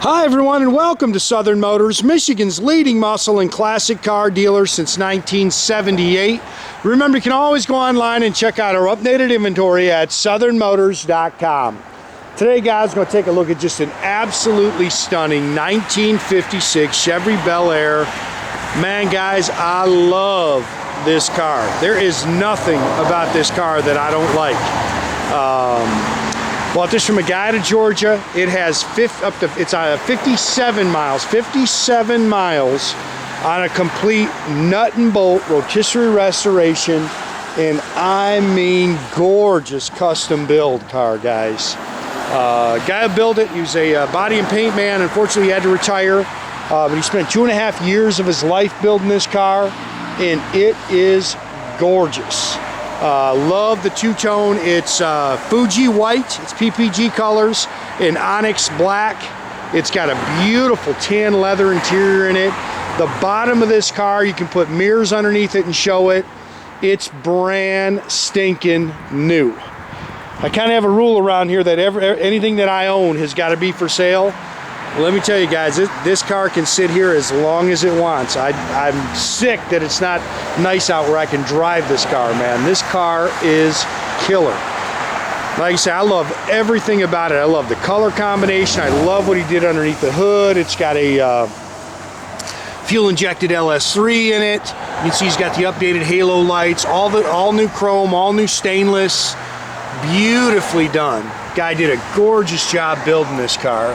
Hi everyone, and welcome to Southern Motors, Michigan's leading muscle and classic car dealer since 1978. Remember, you can always go online and check out our updated inventory at southernmotors.com. Today, guys, we're going to take a look at just an absolutely stunning 1956 Chevy Bel Air. Man, guys, I love this car. There is nothing about this car that I don't like. Bought this from a guy to Georgia. It has 57 miles on a complete nut and bolt rotisserie restoration, and I mean gorgeous custom build car, guys. Guy who built it, he was a body and paint man. Unfortunately, he had to retire, but he spent 2.5 years of his life building this car, and it is gorgeous. Love the two-tone. It's Fugi white, it's PPG colors, and onyx black. It's got a beautiful tan leather interior in it. The bottom of this car, you can put mirrors underneath it and show it. It's brand stinking new. I kind of have a rule around here that anything that I own has got to be for sale. Well, let me tell you guys, this car can sit here as long as it wants. I'm sick that it's not nice out where I can drive this car, man. This car is killer. Like I say, I love everything about it. I love the color combination. I love what he did underneath the hood. It's got a fuel-injected LS3 in it. You can see he's got the updated halo lights, all new chrome, all new stainless. Beautifully done. Guy did a gorgeous job building this car.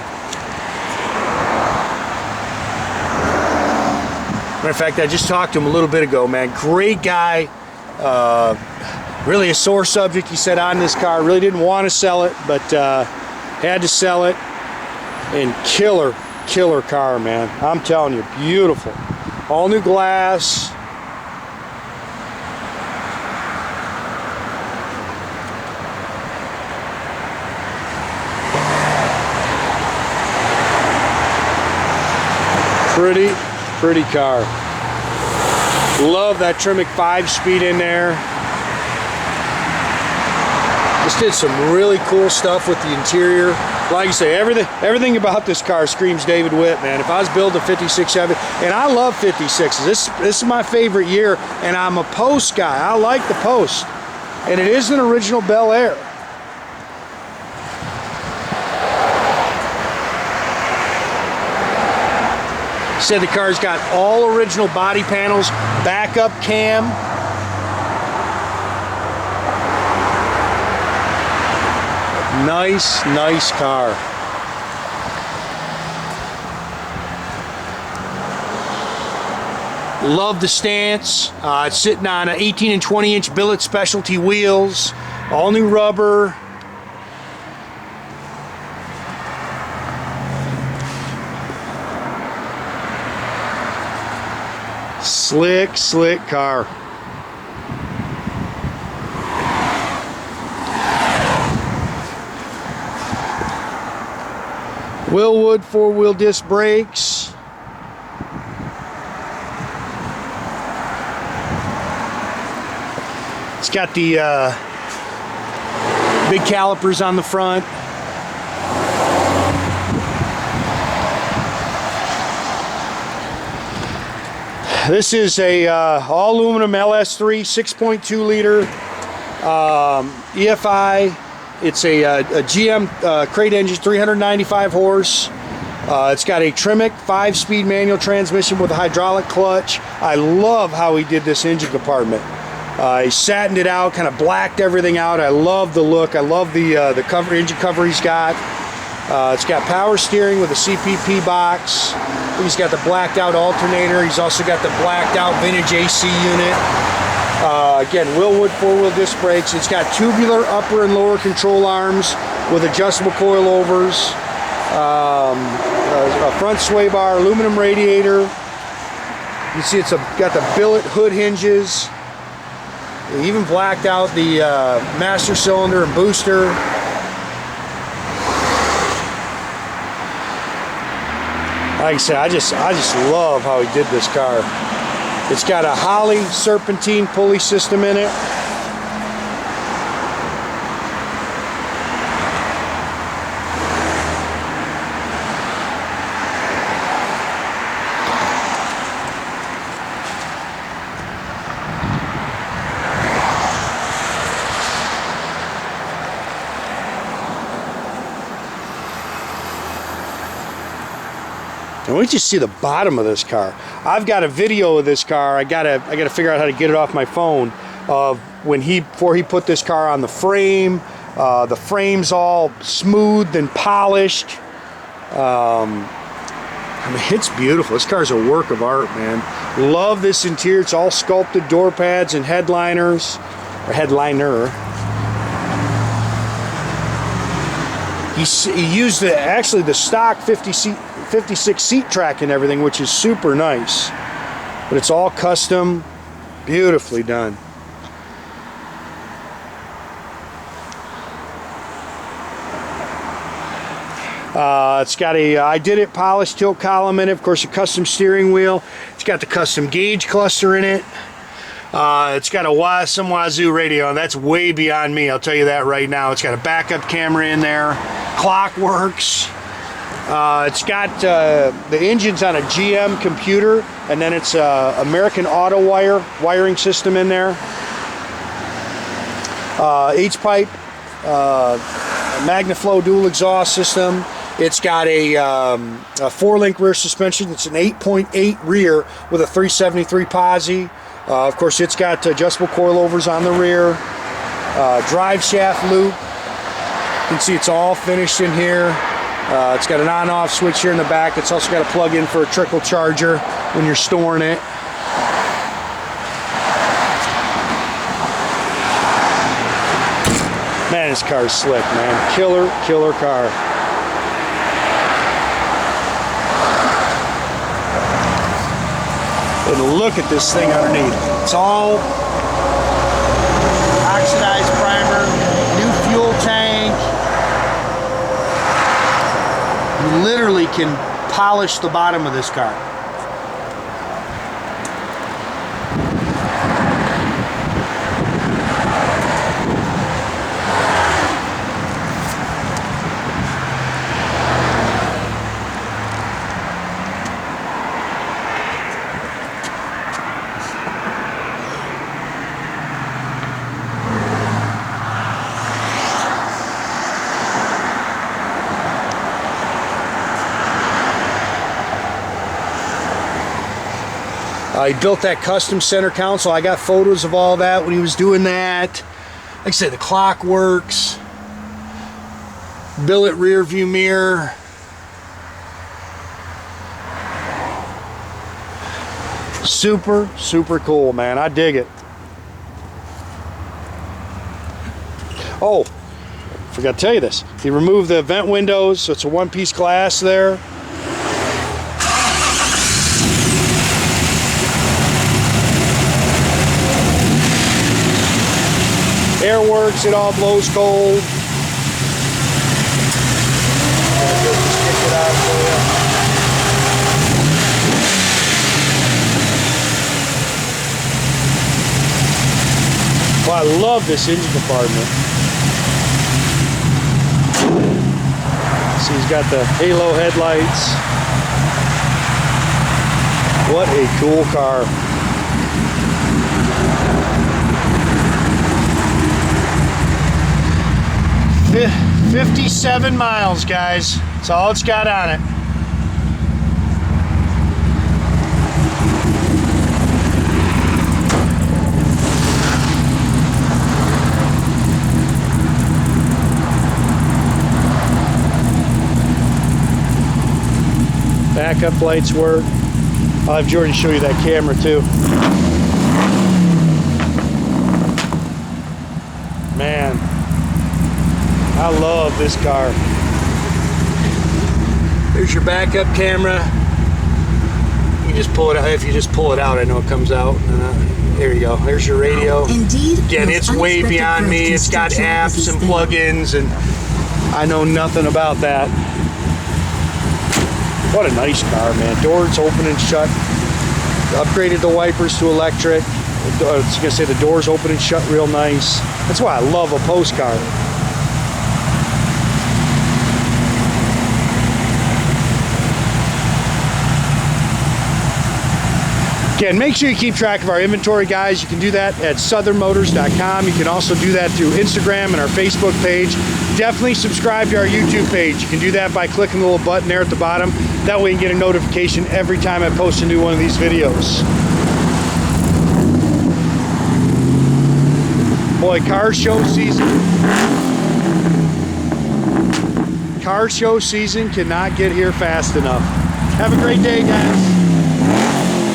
Matter of fact, I just talked to him a little bit ago, man. Great guy. Really a sore subject, he said, on this car. Really didn't want to sell it, but had to sell it. And killer car, man. I'm telling you, beautiful. All new glass. Pretty car. Love that Tremec 5-speed in there. Just did some really cool stuff with the interior. Like you say, everything about this car screams David Witt, man. If I was building a 56 Chevy, and I love 56s. This is my favorite year, and I'm a post guy. I like the post. And it is an original Bel Air. Said the car's got all original body panels, backup cam. Nice car. Love the stance. It's sitting on 18 and 20-inch Billet Specialty wheels, all new rubber. Slick car. Wilwood 4-wheel disc brakes. It's got the big calipers on the front. This is a all aluminum LS3 6.2 liter EFI. It's a GM crate engine, 395 horse. It's got a Tremec 5-speed manual transmission with a hydraulic clutch. I love how he did this engine compartment. He satined it out, kind of blacked everything out. I love the look. I love the engine cover he's got. It's got power steering with a CPP box. He's got the blacked out alternator. He's also got the blacked out vintage AC unit. Again, Wilwood 4-wheel disc brakes. It's got tubular upper and lower control arms with adjustable coil-overs. A front sway bar, aluminum radiator. You see it's got the billet hood hinges. They even blacked out the master cylinder and booster. Like I said, I just love how he did this car. It's got a Holley serpentine pulley system in it. And we just see the bottom of this car. I've got a video of this car. I gotta figure out how to get it off my phone of when before he put this car on the frame. The frame's all smoothed and polished. I mean, it's beautiful. This car's a work of art, man. Love this interior. It's all sculpted door pads and headliners, or headliner. He used actually the stock 56 seat track and everything, which is super nice. But it's all custom, beautifully done. It's got a Ididit polished tilt column in it, of course a custom steering wheel. It's got the custom gauge cluster in it. It's got some Wazoo radio, and that's way beyond me, I'll tell you that right now. It's got a backup camera in there, clock works. It's got the engine's on a GM computer, and then it's American Auto wiring system in there. H-pipe, Magnaflow dual exhaust system. It's got a 4-link rear suspension. It's an 8.8 rear with a 373 posi. Of course, it's got adjustable coilovers on the rear. Drive shaft loop. You can see it's all finished in here. It's got an on-off switch here in the back. It's also got a plug-in for a trickle charger when you're storing it. Man, this car's slick, man. Killer car. And look at this thing underneath. It's all oxidized primer, new fuel tank. You literally can polish the bottom of this car. He built that custom center console. I got photos of all that when he was doing that. Like I said, the clock works. Billet rear view mirror. Super cool, man. I dig it. Oh, forgot to tell you this. He removed the vent windows, so it's a one-piece glass there. Air works, it all blows cold. Well, I love this engine compartment. See, he's got the halo headlights. What a cool car. – 57 miles, guys. That's all it's got on it. Backup lights work. I'll have Jordan show you that camera too. Man, I love this car. There's your backup camera. You just pull it out. If you just pull it out, I know it comes out. There you go. There's your radio. Indeed. Again, it's way beyond me. It's got apps and plugins, and I know nothing about that. What a nice car, man. Doors open and shut. Upgraded the wipers to electric. I was gonna say the doors open and shut real nice. That's why I love a postcard. Again, make sure you keep track of our inventory, guys. You can do that at southernmotors.com. You can also do that through Instagram and our Facebook page. Definitely subscribe to our YouTube page. You can do that by clicking the little button there at the bottom. That way you can get a notification every time I post a new one of these videos. Boy, car show season. Car show season cannot get here fast enough. Have a great day, guys.